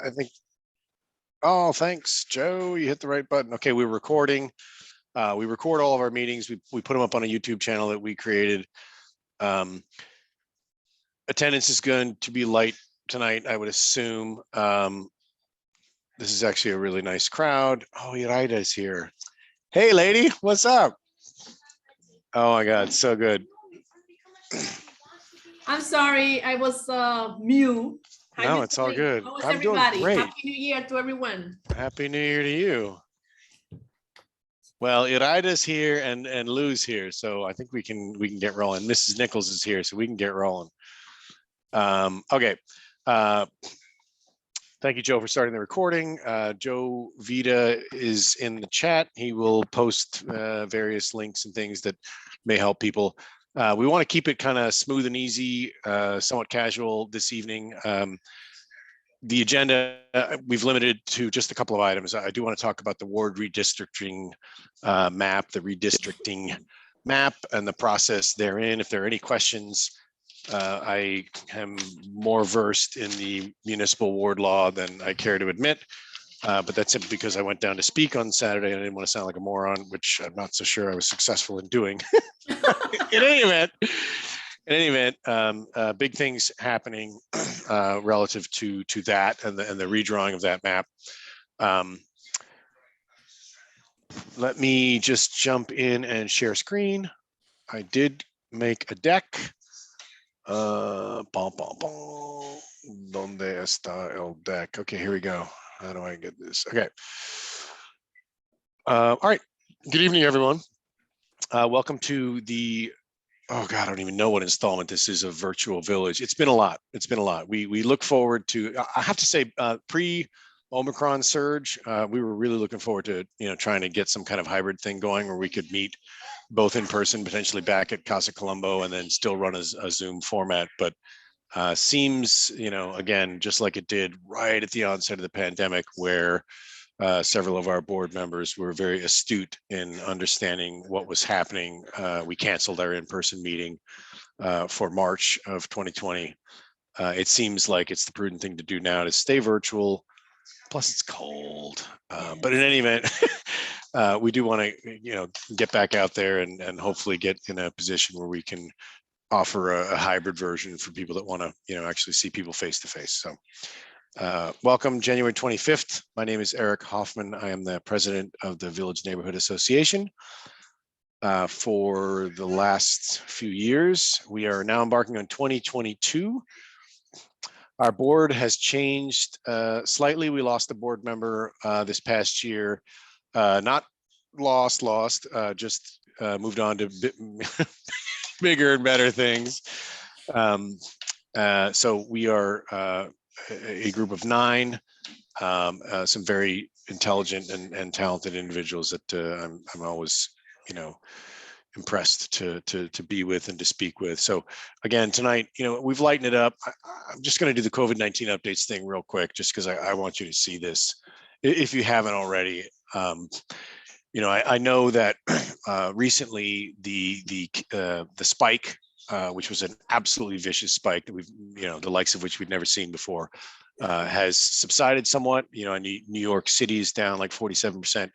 I think, oh, thanks, Joe. You hit the right button. Okay, we're recording. We record all of our meetings. We put them up on a YouTube channel that we created. Attendance is going to be light tonight, I would assume. This is actually a really nice crowd. Oh, Iraida here. Hey, lady, what's up? Oh my God, so good. I'm sorry, I was mute. No, it's all good. How was I'm everybody? doing great. Happy New Year to everyone. Happy New Year to you. Well, Iraida's here and Lou's here, so I think we can get rolling. Mrs. Nichols is here, so we can get rolling. Okay. Thank you, Joe, for starting the recording. Joe Vita is in the chat. He will post various links and things that may help people. We want to keep it kind of smooth and easy, somewhat casual this evening. The agenda, we've limited to just a couple of items. I do want to talk about the ward redistricting map, the redistricting map and the process therein. If there are any questions, I am more versed in the municipal ward law than I care to admit, but that's simply because I went down to speak on Saturday and I didn't want to sound like a moron, which I'm not so sure I was successful in doing. In any event, big things happening relative to that and the redrawing of that map. Let me just jump in and share screen. I did make a deck. Donde está el deck? Okay, here we go. How do I get this? Okay. All right. Good evening, everyone. Welcome to the, oh God, I don't even know what installment this is of Virtual Village. It's been a lot. It's been a lot. We look forward to, I have to say, pre-Omicron surge, we were really looking forward to, trying to get some kind of hybrid thing going where we could meet both in person, potentially back at Casa Colombo, and then still run a Zoom format. But seems, again, just like it did right at the onset of the pandemic, where several of our board members were very astute in understanding what was happening. We canceled our in-person meeting for March of 2020. It seems like it's the prudent thing to do now to stay virtual. Plus, it's cold. But in any event, we do want to, get back out there and hopefully get in a position where we can offer a hybrid version for people that want to, actually see people face to face. So welcome, January 25th. My name is Eric Hoffman. I am the president of the Village Neighborhood Association. For the last few years, we are now embarking on 2022. Our board has changed slightly. We lost a board member this past year. Not lost, just moved on to bigger and better things. So we are a group of 9, some very intelligent and talented individuals that I'm always, impressed to be with and to speak with. So again, tonight, we've lightened it up. I'm just going to do the COVID-19 updates thing real quick, just because I want you to see this if you haven't already. I know that recently the spike, which was an absolutely vicious spike that we've, the likes of which we'd never seen before, has subsided somewhat. New York City is down like 47%.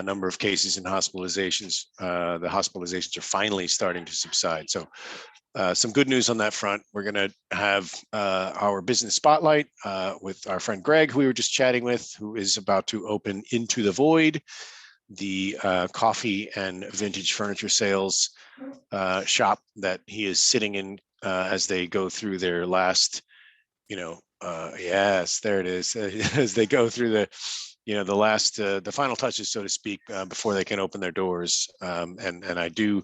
Number of cases and hospitalizations. The hospitalizations are finally starting to subside. So some good news on that front. We're going to have our business spotlight with our friend Greg, who we were just chatting with, who is about to open Into the Void, the coffee and vintage furniture sales shop that he is sitting in as they go through their last, yes, there it is, as they go through the the last, the final touches, so to speak, before they can open their doors. And I do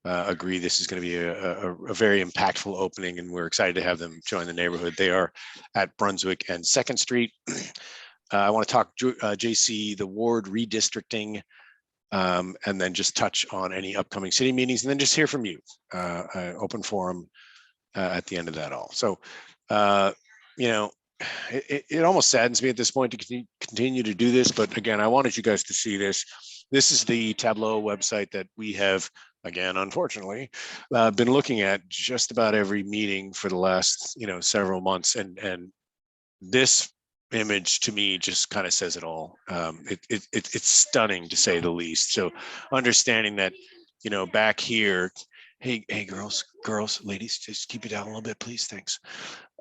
agree this is going to be a very impactful opening, and we're excited to have them join the neighborhood. They are at Brunswick and 2nd Street. I want to talk, JC, the ward redistricting, and then just touch on any upcoming city meetings, and then just hear from you. Open forum at the end of that all. So, it almost saddens me at this point to continue to do this, but again, I wanted you guys to see this. This is the Tableau website that we have, again, unfortunately, been looking at just about every meeting for the last, several months, and this image to me just kind of says it all. It's stunning to say the least. So understanding that, you know, back here, hey, girls, ladies, just keep it down a little bit, please. Thanks.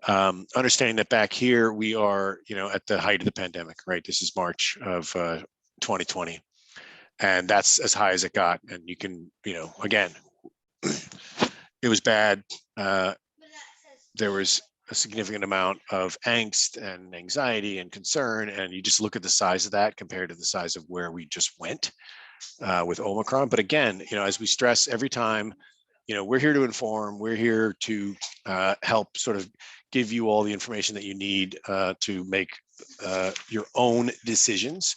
Understanding that back here we are, you know, at the height of the pandemic, right? This is March of 2020, and that's as high as it got. And you can, you know, again, it was bad. There was a significant amount of angst and anxiety and concern, and you just look at the size of that compared to the size of where we just went with Omicron. But again, you know, as we stress every time, you know, we're here to inform, we're here to help sort of give you all the information that you need to make your own decisions.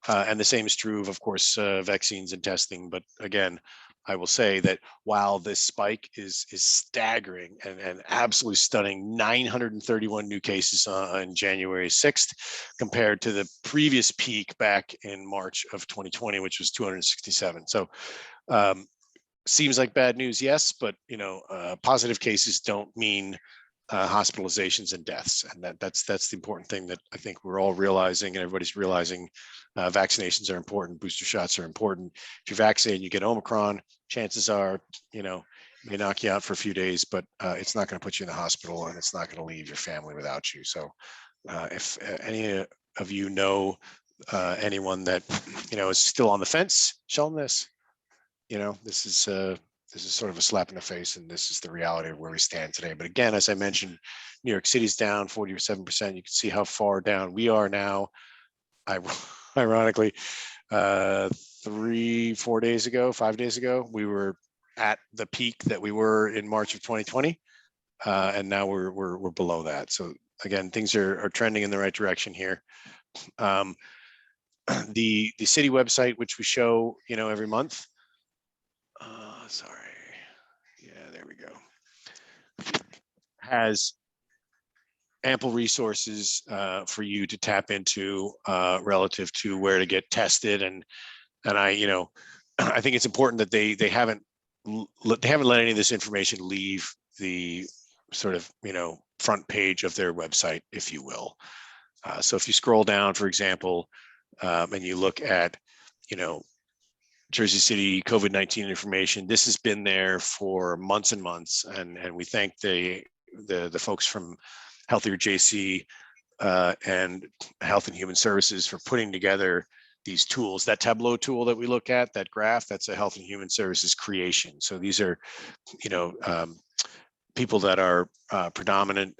And the same is true of course, vaccines and testing. But again, I will say that while this spike is staggering and absolutely stunning, 931 new cases on January 6th, compared to the previous peak back in March of 2020, which was 267. So seems like bad news, yes, but you know, positive cases don't mean hospitalizations and deaths, and that's the important thing that I think we're all realizing, and everybody's realizing. Vaccinations are important. Booster shots are important. If you're vaccinated, you get Omicron, chances are, you know, it may knock you out for a few days, but it's not going to put you in the hospital, and it's not going to leave your family without you. So if any of you know anyone that, you know, is still on the fence, show them this. You know, this is sort of a slap in the face, and this is the reality of where we stand today. But again, as I mentioned, New York City's down 47%. You can see how far down we are now. Ironically, 5 days ago, we were at the peak that we were in March of 2020, and now we're below that. So again, things are trending in the right direction here. The city website, which we show, you know, every month. Sorry, yeah, there we go. Has ample resources for you to tap into relative to where to get tested, and I, you know, I think it's important that they haven't let any of this information leave the sort of, you know, front page of their website, if you will. So if you scroll down, for example, and you look at, you know, Jersey City COVID-19 information, this has been there for months and months, and we thank the folks from Healthier JC and Health and Human Services for putting together these tools. That Tableau tool that we look at, that graph, that's a Health and Human Services creation. So these are, you know, people that are predominant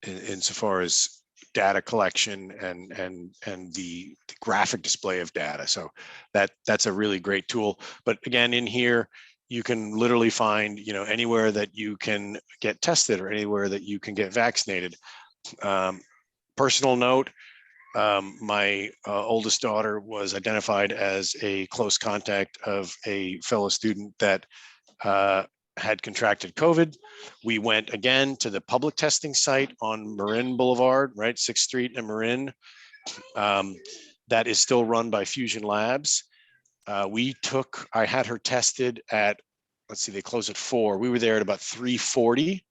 insofar as data collection and the graphic display of data. So that's a really great tool. But again, in here, you can literally find, you know, anywhere that you can get tested or anywhere that you can get vaccinated. Personal note, my oldest daughter was identified as a close contact of a fellow student that had contracted COVID. We went again to the public testing site on Marin Boulevard, right, 6th Street and Marin. That is still run by Fusion Labs. I had her tested at, let's see, they close at 4. We were there at about 3:40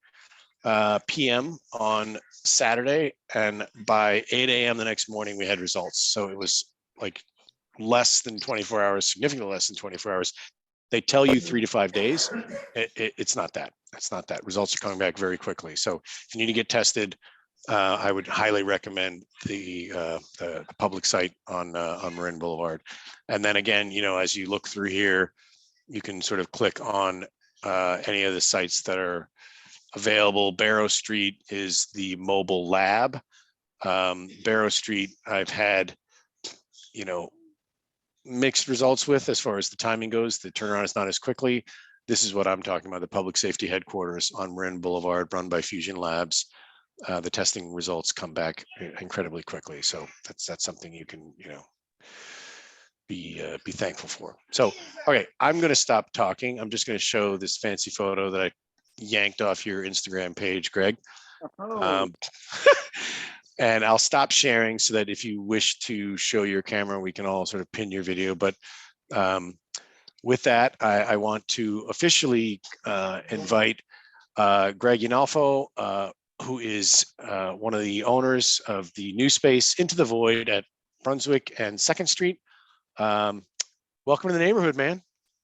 p.m. on Saturday, and by 8 a.m. the next morning we had results. So it was like less than 24 hours, significantly less than 24 hours. They tell you 3 to 5 days. It's not that. It's not that. Results are coming back very quickly. So if you need to get tested, I would highly recommend the public site on Marin Boulevard. And then again, you know, as you look through here, you can sort of click on any of the sites that are available. Barrow Street is the mobile lab. Barrow Street, I've had, you know, mixed results with as far as the timing goes. The turnaround is not as quickly. This is what I'm talking about, the public safety headquarters on Marin Boulevard, run by Fusion Labs. The testing results come back incredibly quickly. So that's something you can, you know, be thankful for. So, okay, I'm going to stop talking. I'm just going to show this fancy photo that I yanked off your Instagram page, Greg. And I'll stop sharing so that if you wish to show your camera, we can all sort of pin your video. But with that, I want to officially invite Greg Yanalfo, who is one of the owners of the new space Into the Void at Brunswick and 2nd Street. Welcome to the neighborhood, man.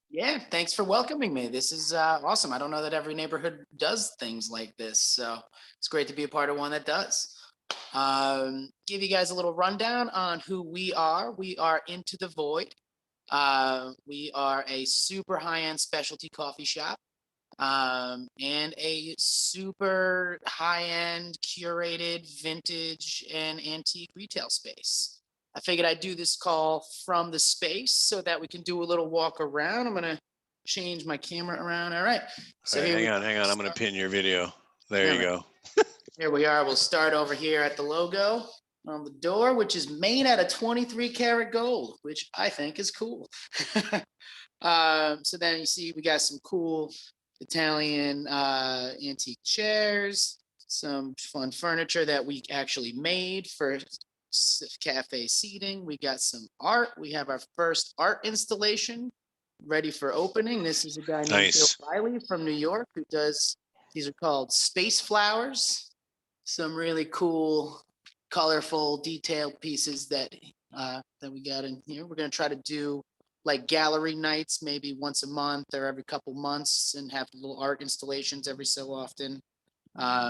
Yeah, thanks for welcoming me. This is awesome. I don't know that every neighborhood does things like this, so it's great to be a part of one that does. Give you guys a little rundown on who we are. We are Into the Void. We are a super high-end specialty coffee shop and a super high-end curated vintage and antique retail space. I figured I'd do this call from the space so that we can do a little walk around. I'm gonna change my camera around. All right. So All right, here hang on. I'm going to pin your video. There you go. Here we are. We'll start over here at the logo on the door, which is made out of 23 karat gold, which I think is cool. So then you see we got some cool Italian antique chairs, some fun furniture that we actually made for cafe seating. We got some art. We have our first art installation ready for opening. This is a guy named Bill Riley from New York who does, these are called space flowers. Some really cool, colorful, detailed pieces that we got in here. We're going to try to do like gallery nights, maybe once a month or every couple months, and have little art installations every so often. Back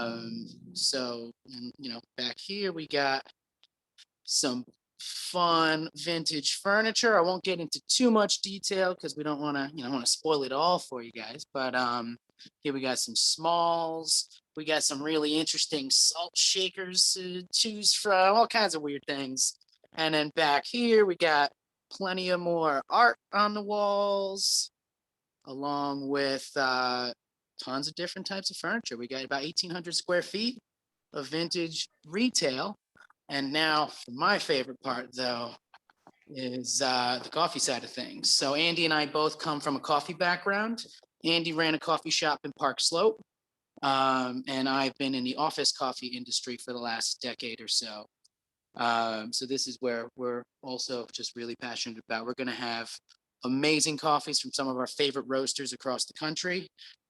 here we got some fun vintage furniture. I won't get into too much detail because we don't want to, spoil it all for you guys. But here we got some smalls. We got some really interesting salt shakers to choose from, all kinds of weird things. And then back here we got plenty of more art on the walls, along with tons of different types of furniture. We got about 1,800 square feet of vintage retail. And now for my favorite part, though, is the coffee side of things. So Andy and I both come from a coffee background. Andy ran a coffee shop in Park Slope, and I've been in the office coffee industry for the last decade or so. So this is where we're also just really passionate about. We're going to have amazing coffees from some of our favorite roasters across the country.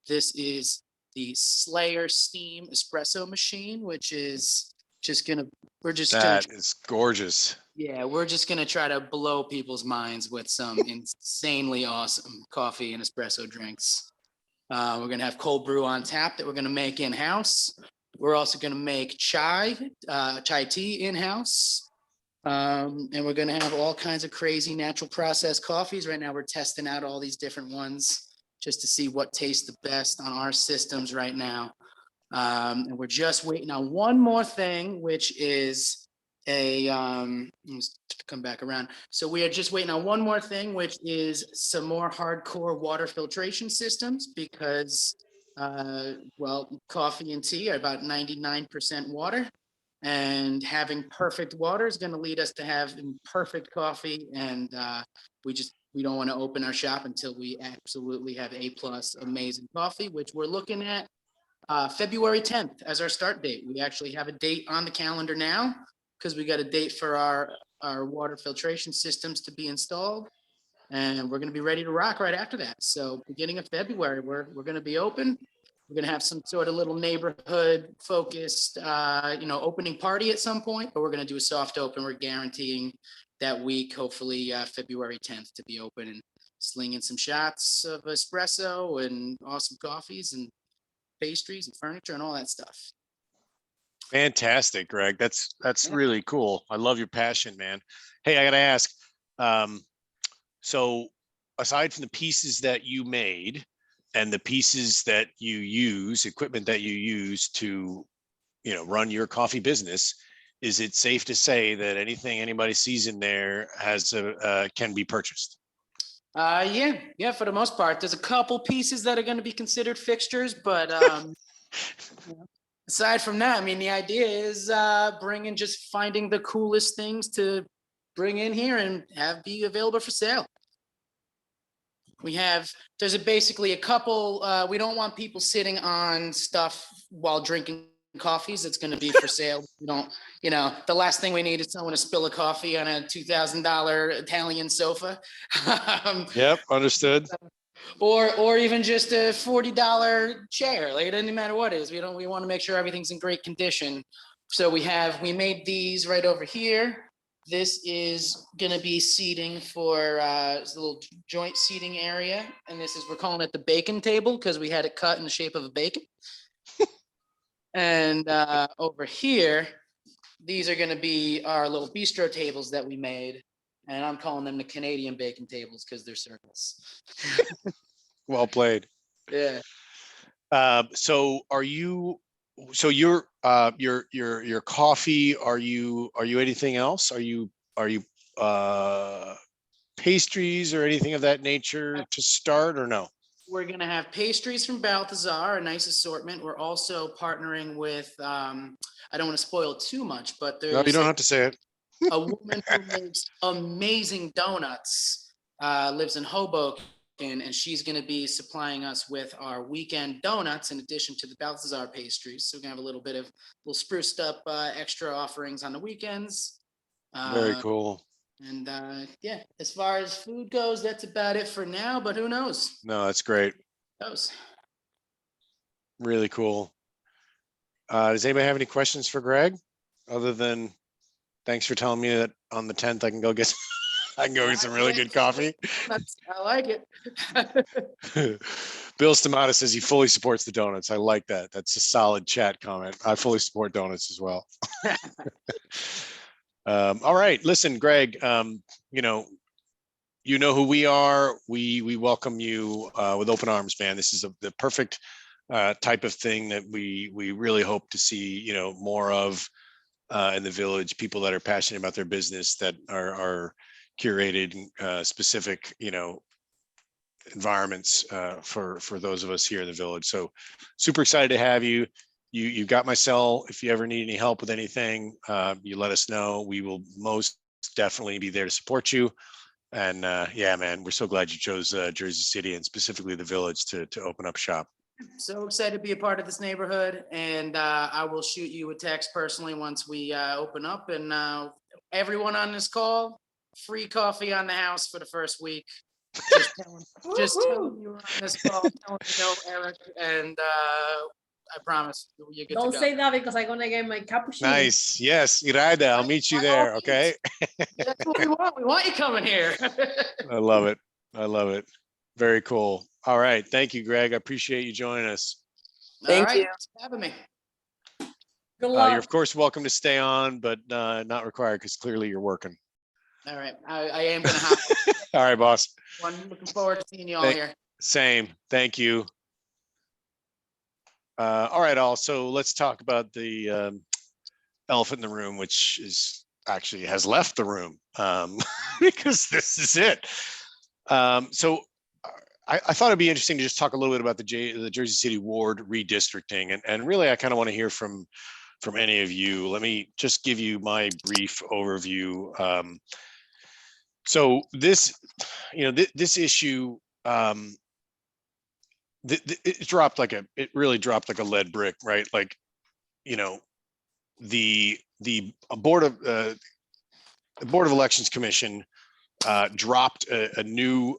This is the Slayer Steam Espresso machine, which is That is gorgeous. Yeah, we're just gonna try to blow people's minds with some insanely awesome coffee and espresso drinks. We're gonna have cold brew on tap that we're gonna make in-house. We're also gonna make chai tea in-house. And we're gonna have all kinds of crazy natural process coffees. Right now we're testing out all these different ones just to see what tastes the best on our systems right now. And we're just waiting on one more thing, which is let's come back around. So we are just waiting on one more thing, which is some more hardcore water filtration systems because, coffee and tea are about 99% water, and having perfect water is going to lead us to having perfect coffee. And we don't want to open our shop until we absolutely have A+ amazing coffee, which we're looking at February 10th as our start date. We actually have a date on the calendar now because we got a date for our water filtration systems to be installed, and we're going to be ready to rock right after that. So beginning of February, we're going to be open. We're going to have some sort of little neighborhood focused, opening party at some point, but we're going to do a soft open. We're guaranteeing that week, hopefully February 10th, to be open and slinging some shots of espresso and awesome coffees and pastries and furniture and all that stuff. Fantastic, Greg. That's really cool. I love your passion, man. Hey, I gotta ask, so aside from the pieces that you made and the pieces that you use, equipment that you use to, run your coffee business, is it safe to say that anything anybody sees in there can be purchased? Yeah, for the most part. There's a couple pieces that are going to be considered fixtures, but aside from that, I mean, the idea is finding the coolest things to bring in here and have be available for sale. There's basically a couple, we don't want people sitting on stuff while drinking coffees. It's going to be for sale. The last thing we need is someone to spill a coffee on a $2,000 Italian sofa. Yep, understood. Or even just a $40 chair. Like, it doesn't matter what it is. We want to make sure everything's in great condition. So we made these right over here. This is gonna be seating for it's a little joint seating area. And we're calling it the bacon table because we had it cut in the shape of a bacon. And over here, these are gonna be our little bistro tables that we made. And I'm calling them the Canadian bacon tables because they're circles. Well played. Yeah. So your coffee, are you anything else? Are you pastries or anything of that nature to start, or no? We're gonna have pastries from Balthazar, a nice assortment. We're also partnering with, I don't want to spoil too much, but No, you there's don't have to say it. a woman who makes amazing donuts, lives in Hoboken, and she's gonna be supplying us with our weekend donuts in addition to the Balthazar pastries. So we're gonna have a little spruced up extra offerings on the weekends. Very cool. And yeah, as far as food goes, that's about it for now, but who knows? No, that's great. Knows. Really cool. Does anybody have any questions for Greg? Other than thanks for telling me that on the 10th I can go get I can go get some really good coffee. I like it. Bill Stamata says he fully supports the donuts. I like that. That's a solid chat comment. I fully support donuts as well. All right, listen, Greg, you know who we are. We welcome you with open arms, man. This is the perfect type of thing that we really hope to see, more of in the village. People that are passionate about their business, that are curated specific, environments for those of us here in the village. So super excited to have you. You got my cell. If you ever need any help with anything, you let us know. We will most definitely be there to support you. And yeah, man, we're so glad you chose Jersey City and specifically the village to open up shop. So excited to be a part of this neighborhood, and I will shoot you a text personally once we open up. And everyone on this call, free coffee on the house for the first week. Just telling you on this call, telling you know Eric, and I promise you're good Don't to go. say that because I'm gonna get my cappuccino. Nice. Yes, Iraida, I'll meet you there. Okay. That's what we want. We want you coming here. I love it. I love it. Very cool. All right. Thank you, Greg. I appreciate you joining us. Thank you. Thanks for having me. Good luck. You're of course welcome to stay on, but not required because clearly you're working. All right. I am gonna have All right, boss. one. Looking forward to seeing you all here. Same. Thank you. All right, so let's talk about the elephant in the room, which is actually has left the room because this is it. So I thought it'd be interesting to just talk a little bit about the Jersey City ward redistricting, and really I kind of want to hear from any of you. Let me just give you my brief overview. So this, this issue, it really dropped like a lead brick, right? Like, the board of elections commission dropped a new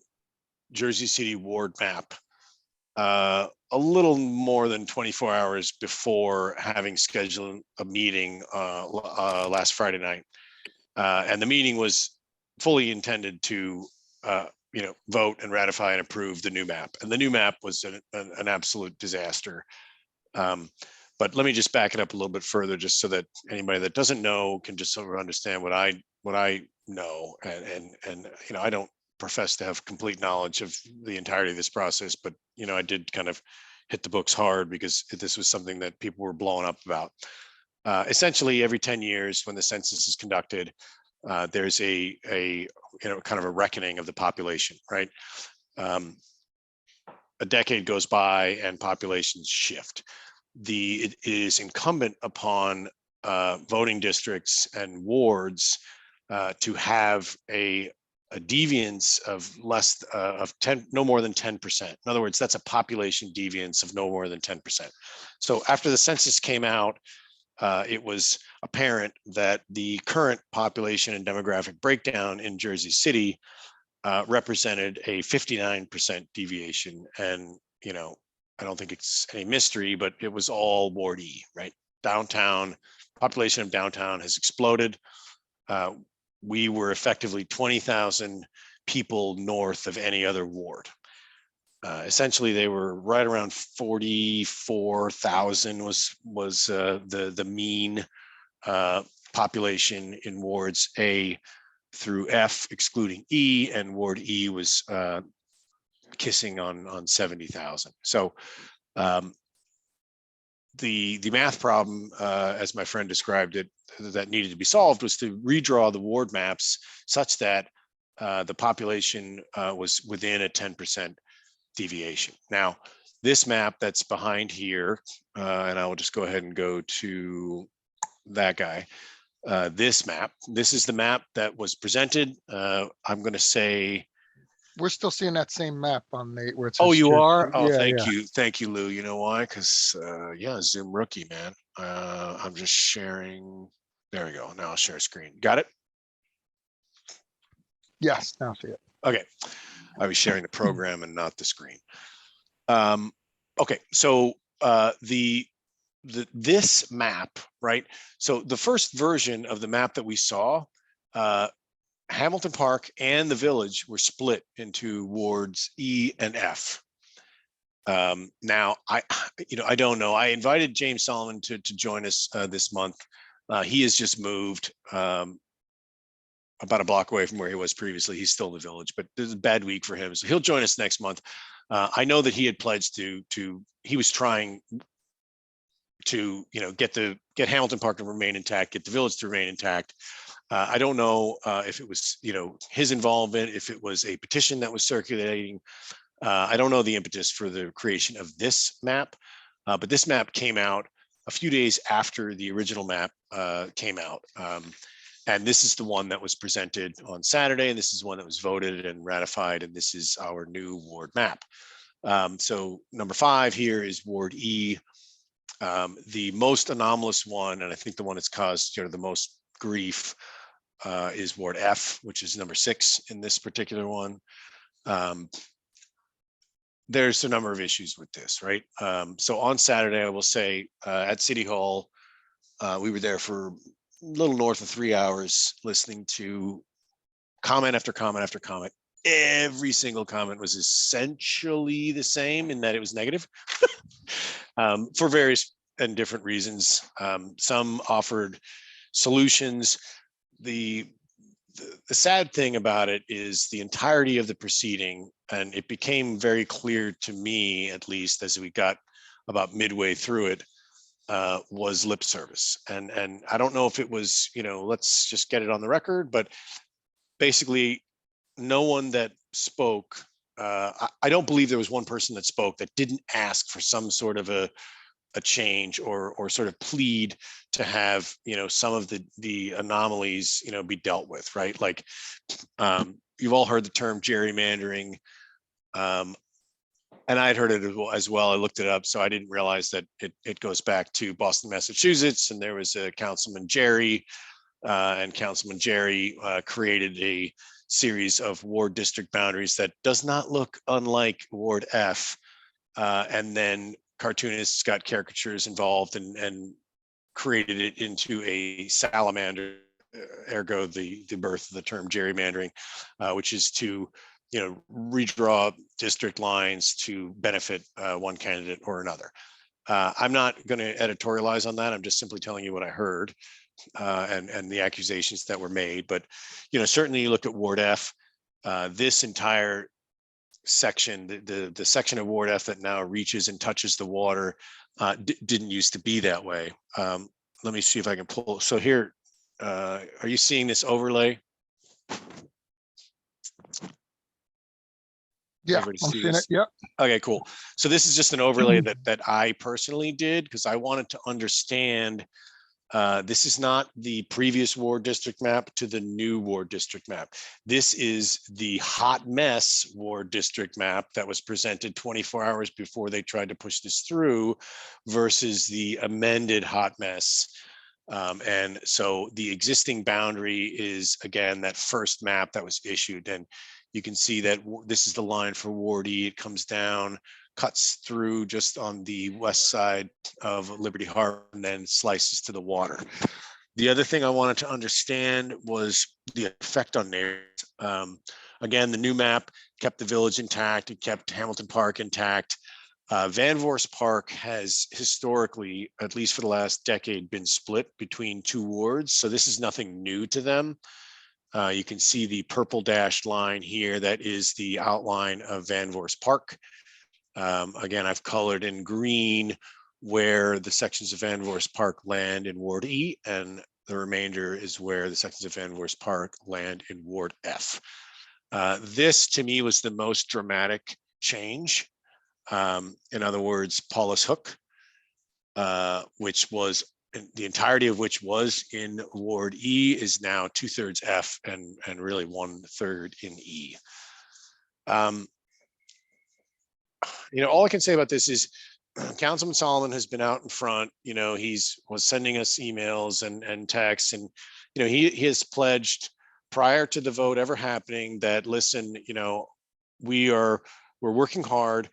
Jersey City ward map a little more than 24 hours before having scheduled a meeting last Friday night, and the meeting was fully intended to vote and ratify and approve the new map. And the new map was an absolute disaster. But let me just back it up a little bit further, just so that anybody that doesn't know can just sort of understand what I know. And I don't profess to have complete knowledge of the entirety of this process, but I did kind of hit the books hard because this was something that people were blowing up about. Essentially, every 10 years when the census is conducted, there's a kind of a reckoning of the population, right? A decade goes by and populations shift. It is incumbent upon voting districts and wards to have a deviance of no more than 10%. In other words, that's a population deviance of no more than 10%. So after the census came out, it was apparent that the current population and demographic breakdown in Jersey City represented a 59% deviation. And, I don't think it's any mystery, but it was all Ward E, right? Downtown, population of downtown has exploded. We were effectively 20,000 people north of any other ward. Essentially, they were right around 44,000 was the mean population in wards A through F, excluding E, and Ward E was kissing on 70,000. So the math problem, as my friend described it, that needed to be solved was to redraw the ward maps such that the population was within a 10% deviation. Now, this map that's behind here, and I will just go ahead and go to that guy. This map, this is the map that was presented. I'm going to say, We're still seeing that same map on the, where it says. oh, you shared are? screen. Oh, Yeah, thank yeah. you. Thank you, Lou. You know why? Because, yeah, Zoom rookie, man. I'm just sharing. There we go. Now I'll share screen. Got it? Yes, now I see it. Okay. I was sharing the program and not the screen. Okay. So this map, right? So the first version of the map that we saw, Hamilton Park and the village were split into wards E and F. Now, I don't know. I invited James Solomon to join us this month. He has just moved about a block away from where he was previously. He's still in the village, but this is a bad week for him. So he'll join us next month. I know that he had pledged he was trying to, get Hamilton Park to remain intact, get the village to remain intact. I don't know if it was, his involvement, if it was a petition that was circulating. I don't know the impetus for the creation of this map, but this map came out a few days after the original map came out. And this is the one that was presented on Saturday, and this is one that was voted and ratified, and this is our new ward map. So number 5 here is Ward E. The most anomalous one, and I think the one that's caused the most grief, is Ward F, which is number 6 in this particular one. There's a number of issues with this, right? So on Saturday, I will say at City Hall, we were there for a little north of 3 hours listening to comment after comment after comment. Every single comment was essentially the same in that it was negative for various and different reasons. Some offered solutions. The sad thing about it is the entirety of the proceeding, and it became very clear to me, at least as we got about midway through it, was lip service. And I don't know if it was, let's just get it on the record, but basically no one that spoke, I don't believe there was one person that spoke that didn't ask for some sort of a change or sort of plead to have some of the anomalies be dealt with, right? Like you've all heard the term gerrymandering, and I had heard it as well. I looked it up, so I didn't realize that it goes back to Boston, Massachusetts, and there was a Councilman Jerry, and Councilman Jerry created a series of ward district boundaries that does not look unlike Ward F, and then cartoonists got caricatures involved and created it into a salamander, ergo the birth of the term gerrymandering, which is to redraw district lines to benefit one candidate or another. I'm not going to editorialize on that. I'm just simply telling you what I heard and the accusations that were made. But certainly you look at Ward F, this entire section, the section of Ward F that now reaches and touches the water, didn't used to be that way. Let me see if I can pull. So here, are you seeing this overlay? Yeah, Everybody I'm see seeing it. this? Yep. Okay, cool. So this is just an overlay that I personally did because I wanted to understand. This is not the previous ward district map to the new ward district map. This is the hot mess ward district map that was presented 24 hours before they tried to push this through versus the amended hot mess. And so the existing boundary is, again, that first map that was issued. And You can see that this is the line for Ward E. It comes down, cuts through just on the west side of Liberty Harbor, and then slices to the water. The other thing I wanted to understand was the effect on neighbors. Again, the new map kept the village intact. It kept Hamilton Park intact. Van Voorst Park has historically, at least for the last decade, been split between two wards. So this is nothing new to them. You can see the purple dashed line here. That is the outline of Van Voorst Park. Again, I've colored in green where the sections of Van Voorst Park land in Ward E, and the remainder is where the sections of Van Voorst Park land in Ward F. This to me was the most dramatic change. In other words, Paulus Hook, which was the entirety of which was in Ward E, is now 2/3 F and really 1/3 in E. All I can say about this is Councilman Solomon has been out in front. Was sending us emails and texts, and he has pledged prior to the vote ever happening that, listen, we're working hard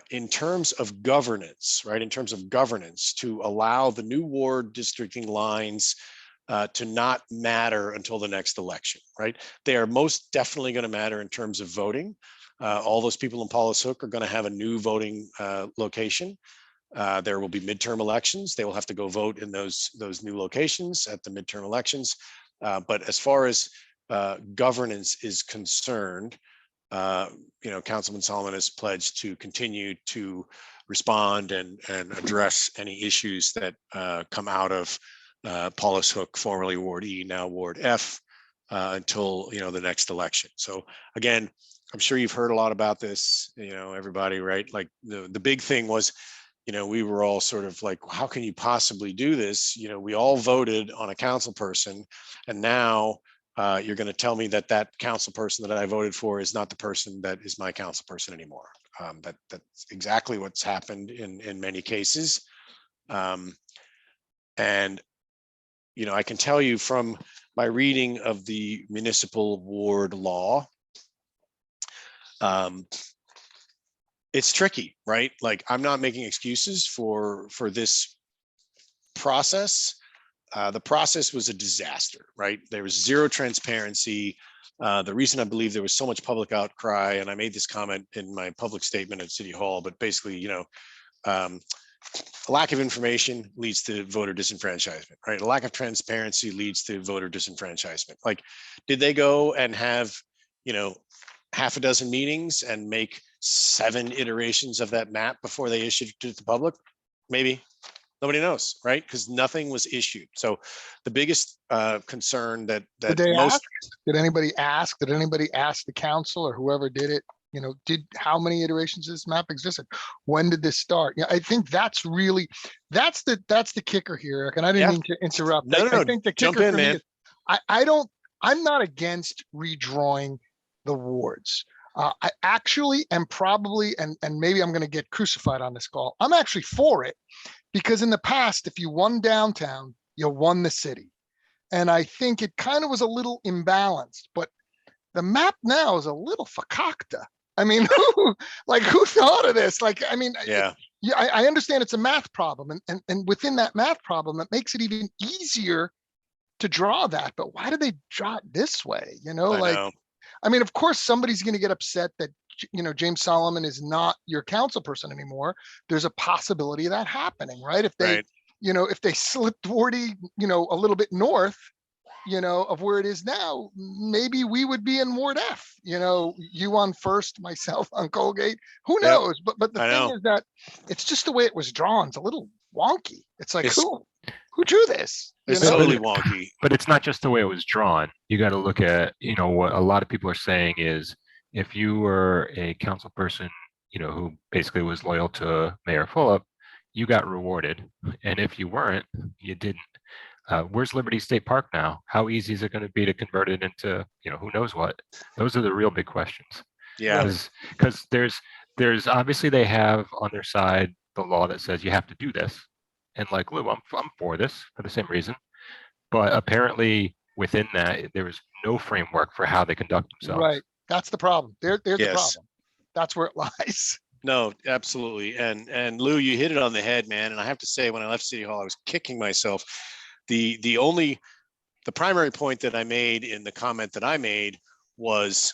in terms of governance, right? In terms of governance, to allow the new ward districting lines to not matter until the next election, right? They are most definitely going to matter in terms of voting. All those people in Paulus Hook are going to have a new voting location. There will be midterm elections. They will have to go vote in those new locations at the midterm elections. But as far as governance is concerned, Councilman Solomon has pledged to continue to respond and address any issues that come out of Paulus Hook, formerly Ward E, now Ward F, until the next election. So again, I'm sure you've heard a lot about this, everybody, right? Like the big thing was, we were all sort of like, how can you possibly do this? We all voted on a council person, and now you're going to tell me that council person that I voted for is not the person that is my council person anymore. That's exactly what's happened in many cases. And I can tell you from my reading of the municipal ward law, it's tricky, right? Like, I'm not making excuses for this process. The process was a disaster, right? There was zero transparency. The reason I believe there was so much public outcry, and I made this comment in my public statement at City Hall, but basically, a lack of information leads to voter disenfranchisement, right? A lack of transparency leads to voter disenfranchisement. Like, did they go and have, half a dozen meetings and make 7 iterations of that map before they issued it to the public? Maybe. Nobody knows, right? Because nothing was issued. So the biggest concern that Did they most ask? Did anybody ask? Did anybody ask the council or whoever did it? How many iterations of this map existed? When did this start? I think that's the kicker here, Eric. And I didn't mean to interrupt. No, I think the jump kicker in, for me man. is I'm not against redrawing the wards. I actually am probably, and maybe I'm going to get crucified on this call, I'm actually for it, because in the past, if you won downtown, you won the city. And I think it kind of was a little imbalanced, but the map now is a little fakakta. I mean, who thought of this? Yeah. I understand it's a math problem, and within that math problem, it makes it even easier to draw that. But why do they draw it this way? I know. I mean, of course, somebody's going to get upset that, James Solomon is not your council person anymore. There's a possibility of that happening, right? If they, Right. If they slipped Wardy, a little bit north, of where it is now, maybe we would be in Ward F, you on First, myself on Colgate, who knows? But the thing is that it's just the way it was drawn. It's a little wonky. It's like, who drew this? It's totally wonky. But it's not just the way it was drawn. You got to look at, what a lot of people are saying is, if you were a council person, who basically was loyal to Mayor Fulop, you got rewarded. And if you weren't, you didn't. Where's Liberty State Park now? How easy is it going to be to convert it into, who knows what? Those are the real big questions. Yeah. Because there's obviously they have on their side the law that says you have to do this. And like, Lou, I'm for this for the same reason. But apparently within that, there was no framework for how they conduct themselves. Right. That's the problem. There's the Yes. problem. That's where it lies. No, absolutely. And Lou, you hit it on the head, man. And I have to say, when I left City Hall, I was kicking myself. The primary point that I made in the comment that I made was,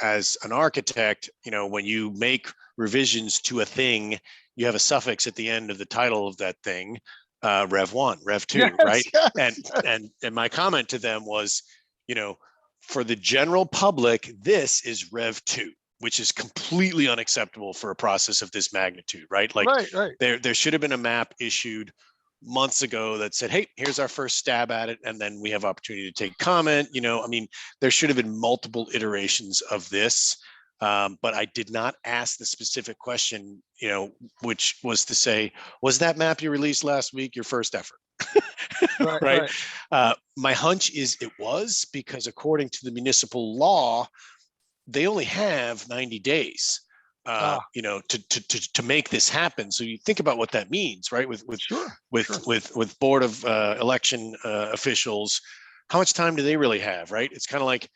as an architect, when you make revisions to a thing, you have a suffix at the end of the title of that thing, Rev 1, Rev 2, Yes, right? yes. And my comment to them was, for the general public, this is Rev 2, which is completely unacceptable for a process of this magnitude, right? Like Right. there should have been a map issued months ago that said, hey, here's our first stab at it, and then we have opportunity to take comment. There should have been multiple iterations of this, but I did not ask the specific question, which was to say, was that map you released last week your first effort? Right. My hunch is it was, because according to the municipal law, they only have 90 days to make this happen. So you think about what that means, right? With board of election officials, how much time do they really have, right? It's kind of like,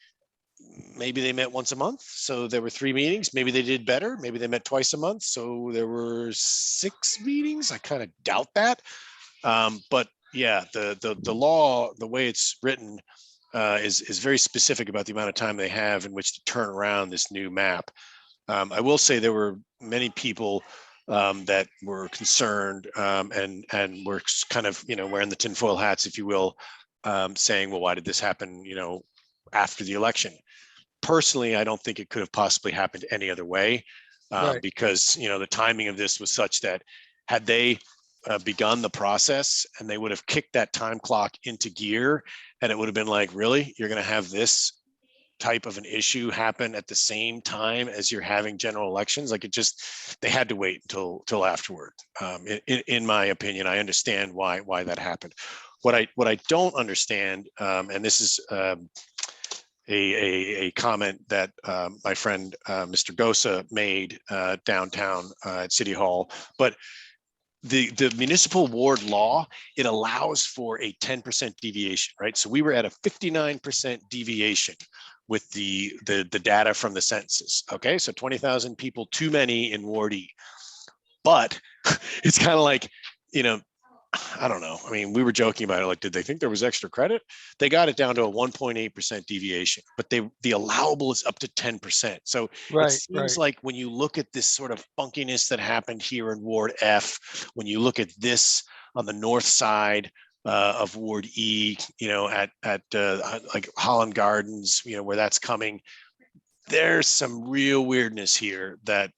maybe they met once a month, so there were 3 meetings. Maybe they did better. Maybe they met twice a month, so there were 6 meetings. I kind of doubt that. But yeah, the law, the way it's written, is very specific about the amount of time they have in which to turn around this new map. I will say there were many people that were concerned and were kind of, wearing the tinfoil hats, if you will, saying, well, why did this happen, after the election? Personally, I don't think it could have possibly happened any other way, because, the timing of this was such that had they begun the process, and they would have kicked that time clock into gear, and it would have been like, really, you're going to have this type of an issue happen at the same time as you're having general elections? Like, they had to wait till afterward. In my opinion, I understand why that happened. What I don't understand, and this is a comment that my friend Mr. Gosa made downtown at City Hall, but the municipal ward law, it allows for a 10% deviation, right? So we were at a 59% deviation with the data from the census. Okay, so 20,000 people too many in Ward E. But it's kind of like, I don't know. I mean, we were joking about it. Like, did they think there was extra credit? They got it down to a 1.8% deviation, but the allowable is up to 10%. So it seems like when you look at this sort of funkiness that happened here in Ward F, when you look at this on the north side of Ward E, at like Holland Gardens, where that's coming, there's some real weirdness here that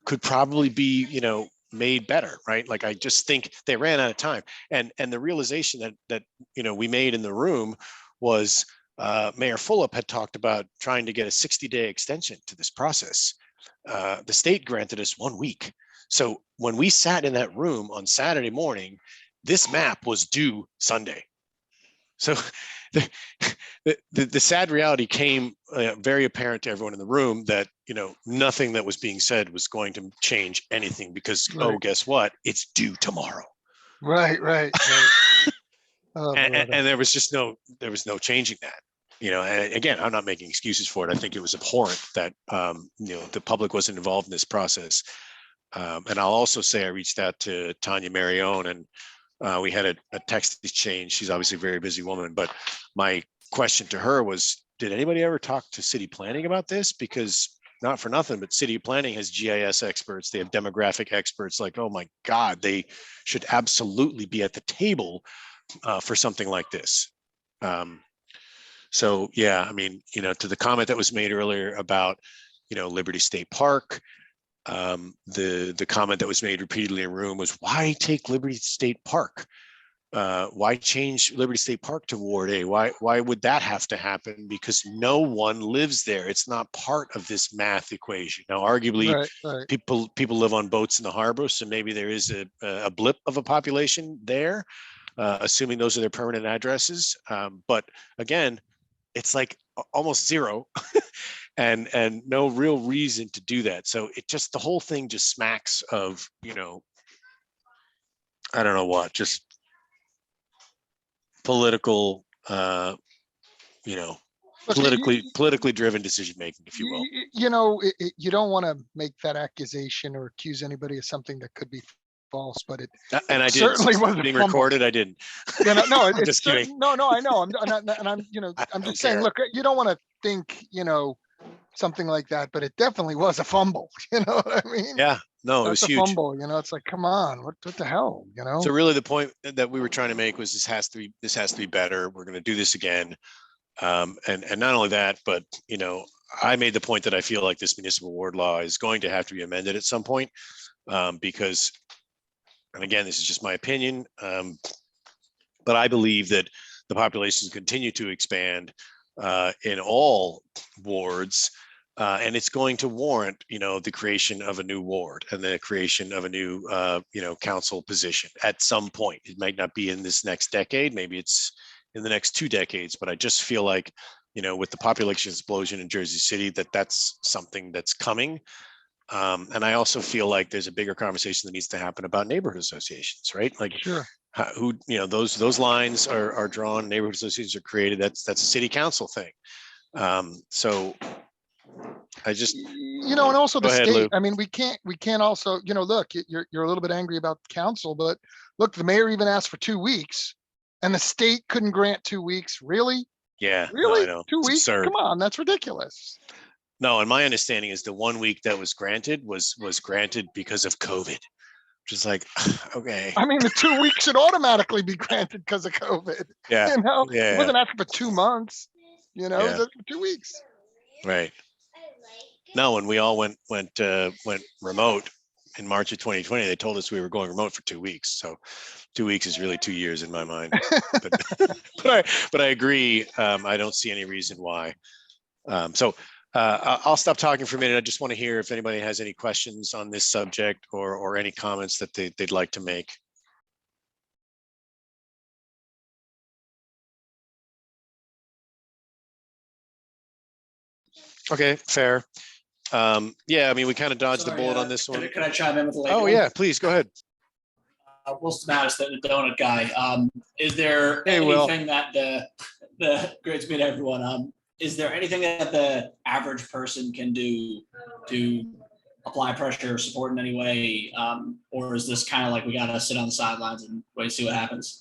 could probably be, made better, right? Like, I just think they ran out of time, and the realization that we made in the room was Mayor Fulop had talked about trying to get a 60-day extension to this process. The state granted us 1 week. So when we sat in that room on Saturday morning, this map was due Sunday. So the sad reality came very apparent to everyone in the room that, nothing that was being said was going to change anything, because, oh, guess what? It's due tomorrow. Right. Oh, and there was no changing that. And again, I'm not making excuses for it. I think it was abhorrent that, the public wasn't involved in this process. And I'll also say I reached out to Tanya Marione, and we had a text exchange. She's obviously a very busy woman, but my question to her was, did anybody ever talk to city planning about this? Because, not for nothing, but city planning has GIS experts. They have demographic experts. Like, oh my God, they should absolutely be at the table for something like this. So yeah, I mean, to the comment that was made earlier about, Liberty State Park, the comment that was made repeatedly in the room was, why take Liberty State Park? Why change Liberty State Park to Ward A? Why would that have to happen? Because no one lives there. It's not part of this math equation. Now, arguably, people live on boats in the harbor, so maybe there is a blip of a population there, assuming those are their permanent addresses. But again, it's like almost zero. And no real reason to do that. So the whole thing just smacks of, I don't know what, just political, Look, politically driven decision making, if you will. you know, you don't want to make that accusation or accuse anybody of something that could be false, but it And I did. certainly was a being fumble. recorded. I didn't. You know, no, I'm it's just kidding. no, I know. I'm, you know, I I'm don't just saying, care. look, you don't want to think, you know, something like that, but it definitely was a fumble. You know what I mean? Yeah, no, it was That's a huge. fumble. You know, it's like, come on, what the hell, you know? So really, the point that we were trying to make was this has to be better. We're going to do this again, and not only that, but you know, I made the point that I feel like this municipal ward law is going to have to be amended at some point, because, and again, this is just my opinion, but I believe that the populations continue to expand in all wards. And it's going to warrant, you know, the creation of a new ward and the creation of a new, you know, council position at some point. It might not be in this next decade, maybe it's in the next 2 decades, but I just feel like, you know, with the population explosion in Jersey City, that's something that's coming. And I also feel like there's a bigger conversation that needs to happen about neighborhood associations, right? Like, Sure. who, you know, those lines are drawn, neighborhood associations are created. That's a city council thing. So I just, you know, and also the Go ahead, state. Lou. I mean, we can't also, you know, look, you're a little bit angry about the council, but look, the mayor even asked for 2 weeks, and the state couldn't grant 2 weeks. Really? yeah, no, Really? I know. 2 It's weeks? absurd. Come on, that's ridiculous. No, and my understanding is the 1 week that was granted was granted because of COVID, which is like, okay, I mean, the 2 weeks should automatically be granted because of COVID. yeah, You know, it yeah, wasn't asking for 2 months. You know, it was Yeah. asking for 2 weeks. right. No, when we all went remote in March of 2020, they told us we were going remote for 2 weeks. So 2 weeks is really 2 years in my mind. But I agree. I don't see any reason why. So I'll stop talking for a minute. I just want to hear if anybody has any questions on this subject or any comments that they'd like to make. Okay, fair. Yeah, I mean, we kind of dodged the Sorry, bullet on this one. Can I chime in with a late Oh, one? yeah, please go ahead. Wilson Mattis, the donut guy. Is there Hey, Will. anything that the great to meet everyone? Is there anything that the average person can do to apply pressure or support in any way? Or is this kind of like we got to sit on the sidelines and wait to see what happens?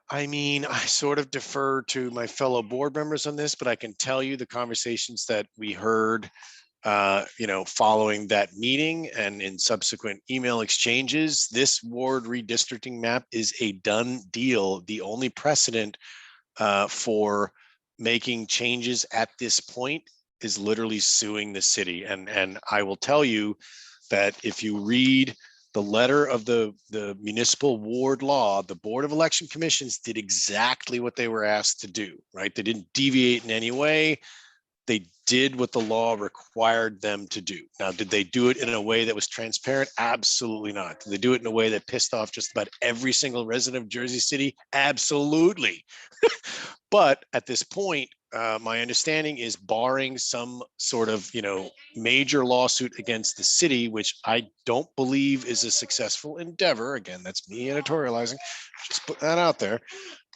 I mean, I sort of defer to my fellow board members on this, but I can tell you the conversations that we heard, you know, following that meeting and in subsequent email exchanges. This ward redistricting map is a done deal. The only precedent for making changes at this point is literally suing the city. And I will tell you that if you read the letter of the municipal ward law, the Board of Election Commissions did exactly what they were asked to do, right? They didn't deviate in any way. They did what the law required them to do. Now, did they do it in a way that was transparent? Absolutely not. Did they do it in a way that pissed off just about every single resident of Jersey City? Absolutely. But at this point, my understanding is barring some sort of, you know, major lawsuit against the city, which I don't believe is a successful endeavor. Again, that's me editorializing. Just put that out there.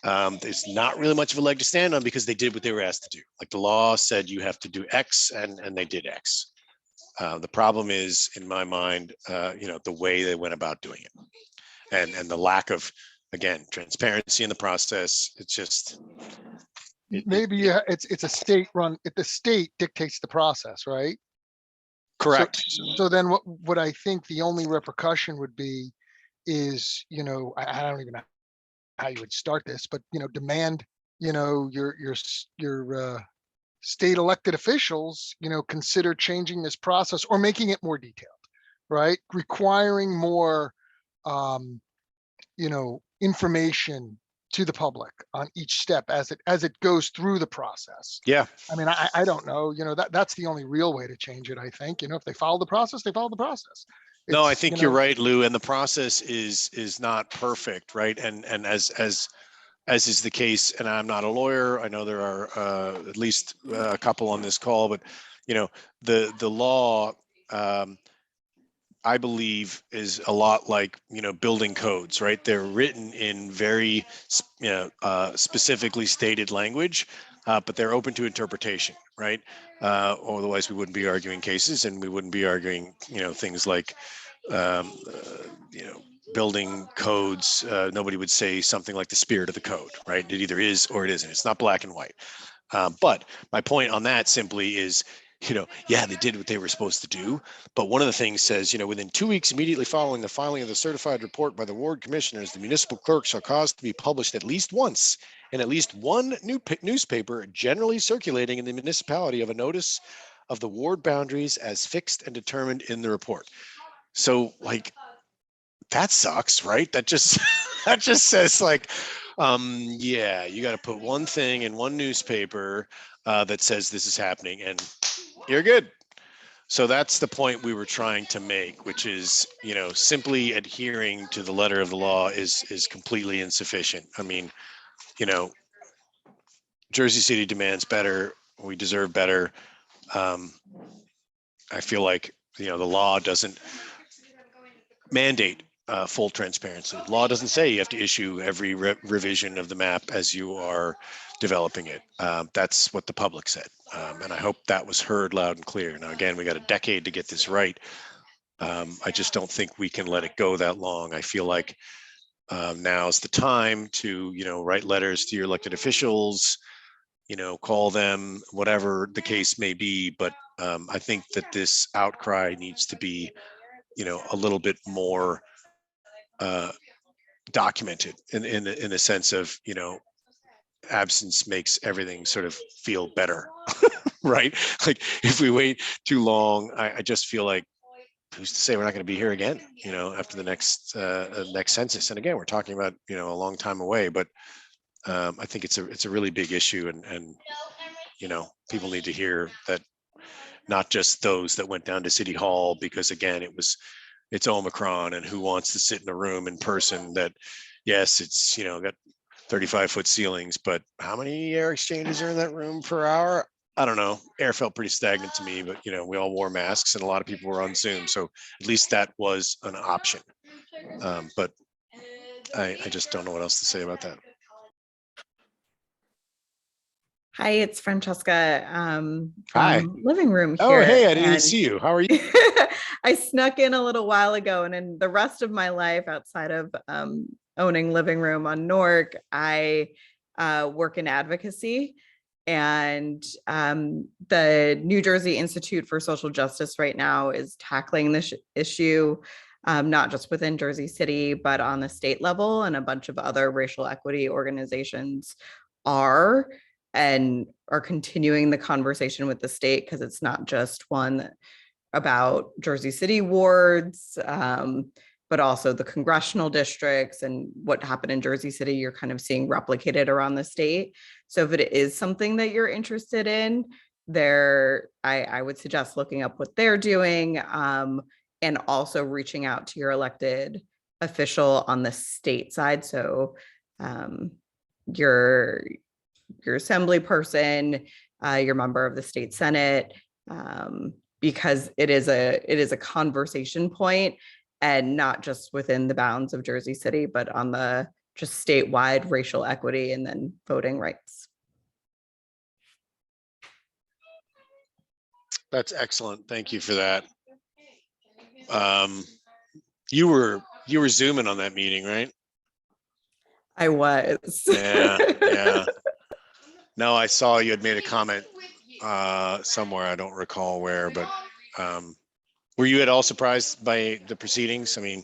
There's not really much of a leg to stand on because they did what they were asked to do. Like the law said, you have to do X, and they did X. The problem is, in my mind, you know, the way they went about doing it, and the lack of, again, transparency in the process. It's just Maybe it's a state run. If the state dictates the process, right? correct. So then what I think the only repercussion would be is, you know, I don't even know how you would start this, but, you know, demand, you know, your state elected officials, you know, consider changing this process or making it more detailed, right? Requiring more, you know, information to the public on each step as it goes through the process. Yeah. I mean, I don't know, you know, that's the only real way to change it. I think, you know, if they follow the process, they follow the process. No, I It's, think you you're know, right, Lou. And the process is not perfect, right? And as is the case, and I'm not a lawyer. I know there are at least a couple on this call, but you know, the law. I believe, is a lot like, building codes, right? They're written in very, specifically stated language, but they're open to interpretation, right? Otherwise, we wouldn't be arguing cases, and we wouldn't be arguing, things like, um, building codes. Nobody would say something like the spirit of the code, right? It either is or it isn't. It's not black and white. But my point on that simply is, yeah, they did what they were supposed to do. But one of the things says, within 2 weeks immediately following the filing of the certified report by the ward commissioners, the municipal clerk shall cause to be published at least once in at least one newspaper generally circulating in the municipality of a notice of the ward boundaries as fixed and determined in the report. So like, that sucks, right? That just that just says like, yeah, you got to put one thing in one newspaper that says this is happening, and you're good. So that's the point we were trying to make, which is, simply adhering to the letter of the law is completely insufficient. I mean, Jersey City demands better. We deserve better. I feel like, the law doesn't mandate full transparency. Law doesn't say you have to issue every revision of the map as you are developing it. That's what the public said. And I hope that was heard loud and clear. Now, again, we got a decade to get this right. I just don't think we can let it go that long. I feel like now's the time to, write letters to your elected officials, call them, whatever the case may be. But I think that this outcry needs to be, a little bit more documented in the sense of, absence makes everything sort of feel better, right? Like if we wait too long, I just feel like, who's to say we're not going to be here again, after the next census? And again, we're talking about, a long time away, but I think it's a really big issue, and people need to hear that, not just those that went down to City Hall, because again, it's Omicron, and who wants to sit in a room in person that, yes, it's, got 35-foot ceilings, but how many air exchanges are in that room per hour? I don't know. Air felt pretty stagnant to me, but we all wore masks, and a lot of people were on Zoom. So at least that was an option. But I just don't know what else to say about that. Hi, it's Francesca Hi. from Living Room Oh, here. hey, I didn't and see you. How are you? I snuck in a little while ago, and in the rest of my life outside of owning Living Room on Newark, I work in advocacy. And the New Jersey Institute for Social Justice right now is tackling this issue, not just within Jersey City, but on the state level, and a bunch of other racial equity organizations are continuing the conversation with the state, because it's not just one about Jersey City wards, but also the congressional districts, and what happened in Jersey City, you're kind of seeing replicated around the state. So if it is something that you're interested in, I would suggest looking up what they're doing, and also reaching out to your elected official on the state side. So your assembly person, your member of the state Senate, because it is a conversation point, and not just within the bounds of Jersey City, but on the just statewide racial equity and then voting rights. That's excellent. Thank you for that. You were Zooming on that meeting, right? I was. Yeah. No, I saw you had made a comment somewhere. I don't recall where, but were you at all surprised by the proceedings? I mean,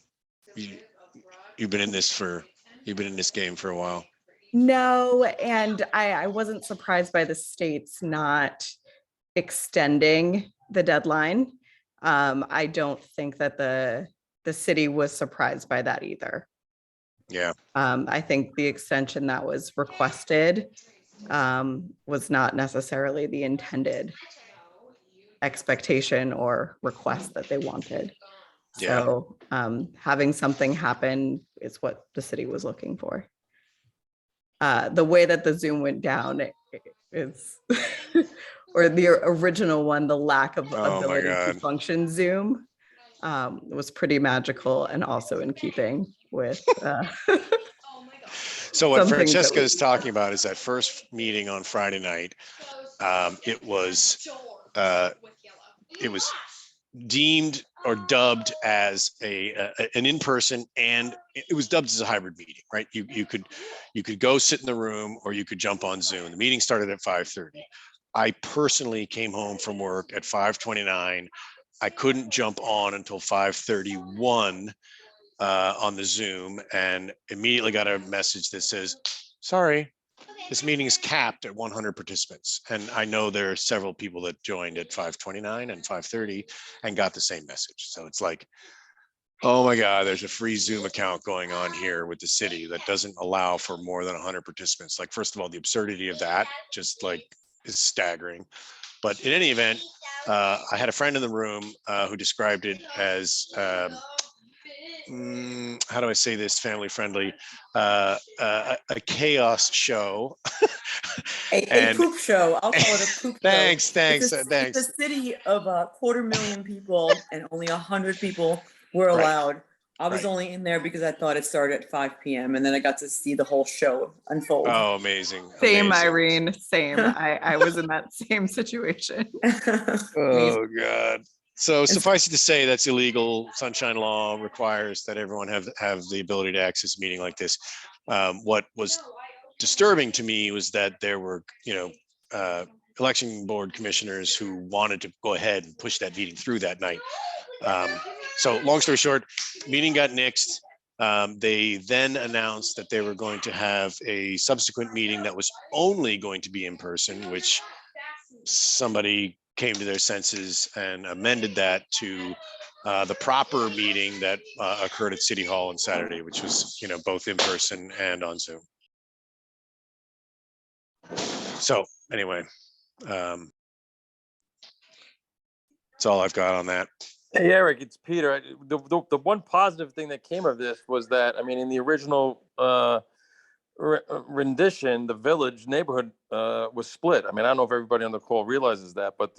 you've been in this game for a while. No, and I wasn't surprised by the states not extending the deadline. I don't think that the city was surprised by that either. Yeah. I think the extension that was requested was not necessarily the intended expectation or request that they wanted. Yeah. So having something happen is what the city was looking for. The way that the Zoom went down is, or the original one, the lack of ability to function Zoom was pretty magical and also in keeping with So what some things that Francesca we- is talking about is that first meeting on Friday night. It was deemed or dubbed as an in-person, and it was dubbed as a hybrid meeting, right? You could go sit in the room or you could jump on Zoom. The meeting started at 5:30. I personally came home from work at 5:29. I couldn't jump on until 5:31 on the Zoom, and immediately got a message that says, sorry, this meeting is capped at 100 participants. And I know there are several people that joined at 5:29 and 5:30 and got the same message. So it's like, oh my God, there's a free Zoom account going on here with the city that doesn't allow for more than 100 participants. Like, first of all, the absurdity of that just like is staggering. But in any event, I had a friend in the room who described it as, how do I say this family friendly, a chaos show. A And- poop show. I'll call it a poop show. Thanks, It's a city of 250,000 people, and only 100 people were Right. allowed. I was Right. only in there because I thought it started at 5 p.m. and then I got to see the whole show unfold. Oh, amazing. Same, amazing. Irene. Same. I was in that same situation. Oh, God. So suffice it to say, that's illegal. Sunshine Law requires that everyone have the ability to access a meeting like this. What was disturbing to me was that there were, election board commissioners who wanted to go ahead and push that meeting through that night. So long story short, meeting got nixed. They then announced that they were going to have a subsequent meeting that was only going to be in person, which somebody came to their senses and amended that to the proper meeting that occurred at City Hall on Saturday, which was, both in person and on Zoom. So anyway, that's all I've got on that. Hey, Eric, it's Peter. The one positive thing that came of this was that, I mean, in the original rendition, the village neighborhood was split. I mean, I don't know if everybody on the call realizes that, but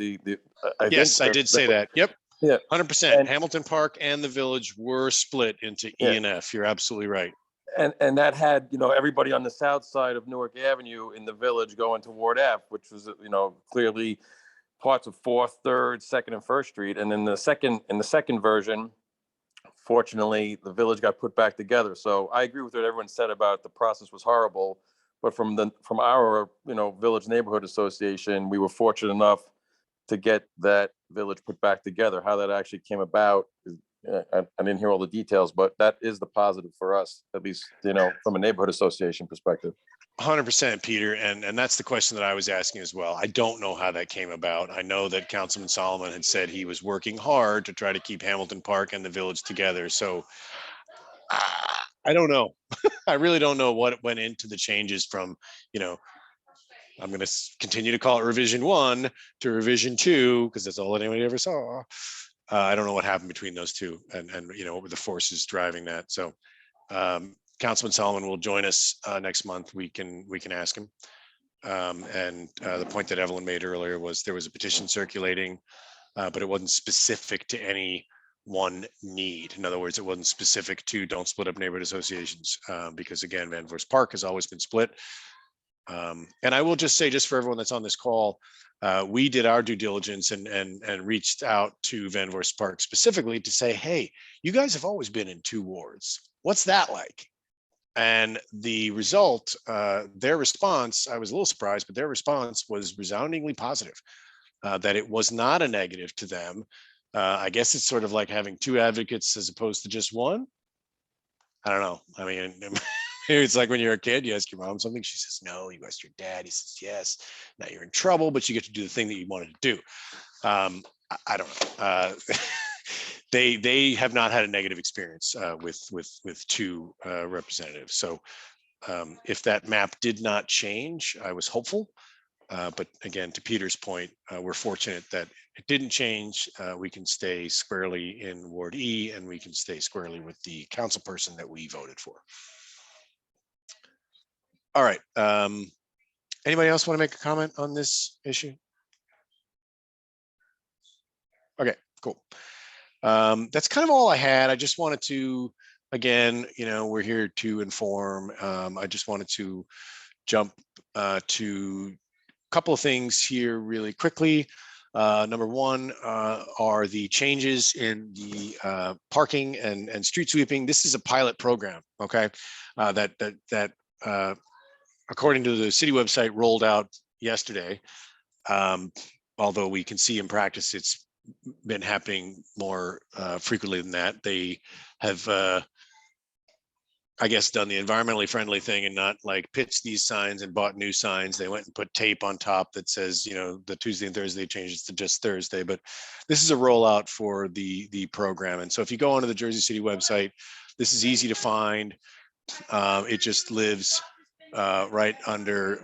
Yes, I did say that. Yep. Yeah. 100%. And- Hamilton Park and the village were split into E and F. You're absolutely right. And that had, everybody on the south side of Newark Avenue in the village going to Ward F, which was, clearly parts of 4th, 3rd, 2nd, and 1st Street. And in the second version, fortunately, the village got put back together. So I agree with what everyone said about the process was horrible. But from our, village neighborhood association, we were fortunate enough to get that village put back together. How that actually came about, I didn't hear all the details, but that is the positive for us, at least, from a neighborhood association perspective. 100%, Peter. And that's the question that I was asking as well. I don't know how that came about. I know that Councilman Solomon had said he was working hard to try to keep Hamilton Park and the village together. So I don't know. I really don't know what went into the changes from, I'm going to continue to call it revision 1 to revision 2, because that's all anybody ever saw. I don't know what happened between those two and what were the forces driving that. So Councilman Solomon will join us next month. We can ask him. And the point that Evelyn made earlier was there was a petition circulating, but it wasn't specific to any one need. In other words, it wasn't specific to don't split up neighborhood associations, because again, Van Voorst Park has always been split. And I will just say, just for everyone that's on this call, we did our due diligence and reached out to Van Voorst Park specifically to say, hey, you guys have always been in 2 wards. What's that like? And the result, their response, I was a little surprised, but their response was resoundingly positive, that it was not a negative to them. I guess it's sort of like having 2 advocates as opposed to just one. I don't know. I mean, it's like when you're a kid, you ask your mom something, she says no, you ask your dad, he says yes. Now you're in trouble, but you get to do the thing that you wanted to do. I don't know. They have not had a negative experience with 2 representatives. So if that map did not change, I was hopeful. But again, to Peter's point, we're fortunate that it didn't change. We can stay squarely in Ward E, and we can stay squarely with the council person that we voted for. All right. Anybody else want to make a comment on this issue? Okay, cool. That's kind of all I had. I just wanted to, again, we're here to inform. I just wanted to jump to a couple of things here really quickly. Number one are the changes in the parking and street sweeping. This is a pilot program, okay? That according to the city website rolled out yesterday. Although we can see in practice it's been happening more frequently than that. They have, I guess, done the environmentally friendly thing and not like pitched these signs and bought new signs. They went and put tape on top that says, the Tuesday and Thursday changes to just Thursday. But this is a rollout for the program. And so if you go onto the Jersey City website, this is easy to find. It just lives right under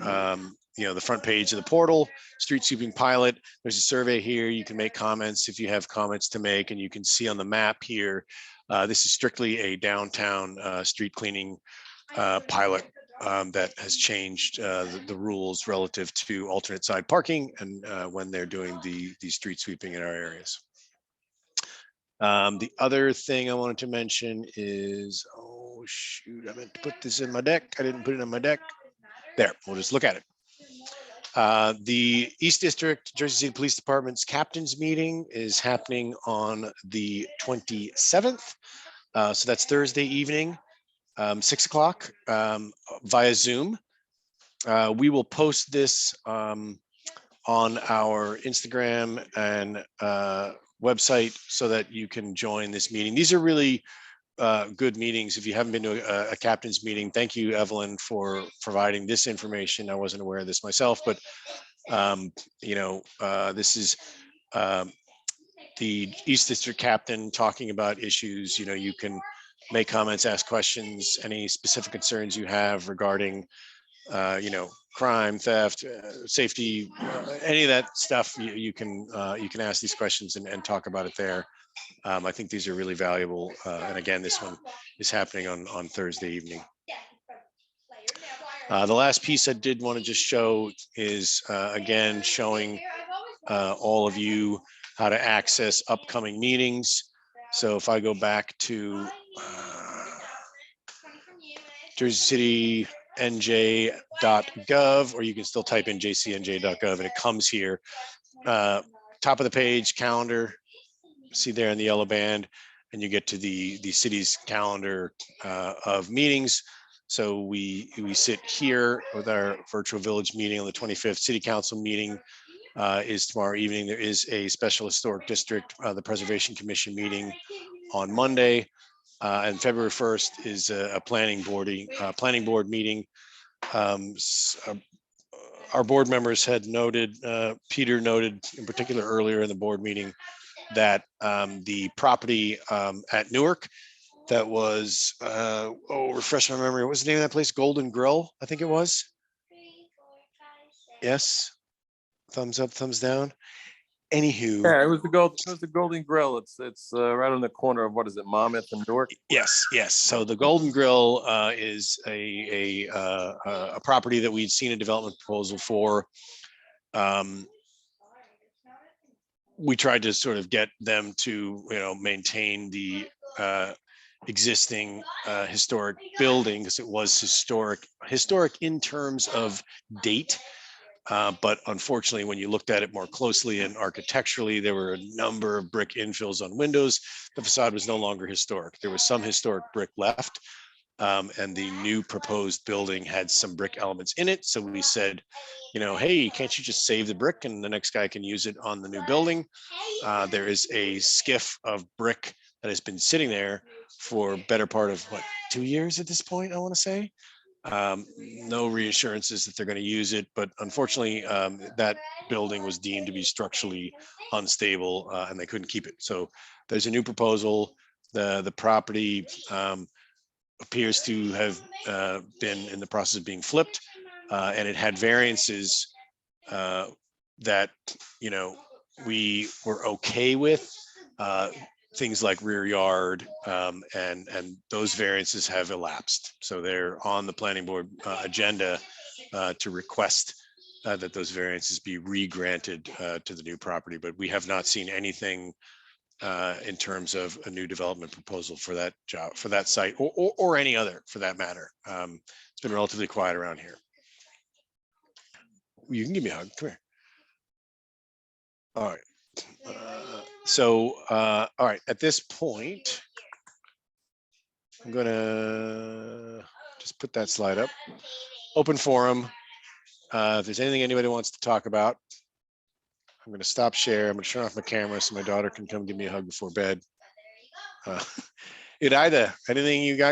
the front page of the portal, street sweeping pilot. There's a survey here. You can make comments if you have comments to make, and you can see on the map here, this is strictly a downtown street cleaning pilot that has changed the rules relative to alternate side parking and when they're doing the street sweeping in our areas. The other thing I wanted to mention is, oh shoot, I meant to put this in my deck. I didn't put it in my deck. There, we'll just look at it. The East District Jersey City Police Department's captain's meeting is happening on the 27th. So that's Thursday evening, 6 o'clock via Zoom. We will post this on our Instagram and website so that you can join this meeting. These are really good meetings. If you haven't been to a captain's meeting, thank you, Evelyn, for providing this information. I wasn't aware of this myself, but this is the East District captain talking about issues. You can make comments, ask questions, any specific concerns you have regarding crime, theft, safety, any of that stuff. You can ask these questions and talk about it there. I think these are really valuable. And again, this one is happening on Thursday evening. The last piece I did want to just show is, again, showing all of you how to access upcoming meetings. So if I go back to jerseycitynj.gov, or you can still type in jcnj.gov and it comes here. Top of the page, calendar. See there in the yellow band, and you get to the city's calendar of meetings. So we sit here with our virtual village meeting on the 25th. City Council meeting is tomorrow evening. There is a special historic district, the Preservation Commission meeting on Monday, and February 1st is a planning board meeting. Our board members had noted, Peter noted in particular earlier in the board meeting, that the property at Newark that was, refresh my memory, what was the name of that place? Golden Grill, I think it was. Yes. Thumbs up, thumbs down. Anywho. Yeah, it was the Golden Grill. It's right on the corner of, what is it, Monmouth and Newark? Yes. So the Golden Grill is a property that we'd seen a development proposal for. We tried to sort of get them to, maintain the existing historic building, because it was historic in terms of date. But unfortunately, when you looked at it more closely and architecturally, there were a number of brick infills on windows. The facade was no longer historic. There was some historic brick left. And the new proposed building had some brick elements in it. So we said, hey, can't you just save the brick and the next guy can use it on the new building? There is a skiff of brick that has been sitting there for better part of 2 years at this point, I want to say. No reassurances that they're going to use it, but unfortunately, that building was deemed to be structurally unstable and they couldn't keep it. So there's a new proposal. The property appears to have been in the process of being flipped, and it had variances that we were okay with, things like rear yard, and those variances have elapsed. So they're on the planning board agenda to request that those variances be re-granted to the new property, but we have not seen anything in terms of a new development proposal for that job, for that site, or any other for that matter. It's been relatively quiet around here. You can give me a hug. Come here. All right. All right, at this point, I'm gonna just put that slide up. Open forum. If there's anything anybody wants to talk about, I'm gonna stop share. I'm gonna turn off my camera so my daughter can come give me a hug before bed. Ida, anything you got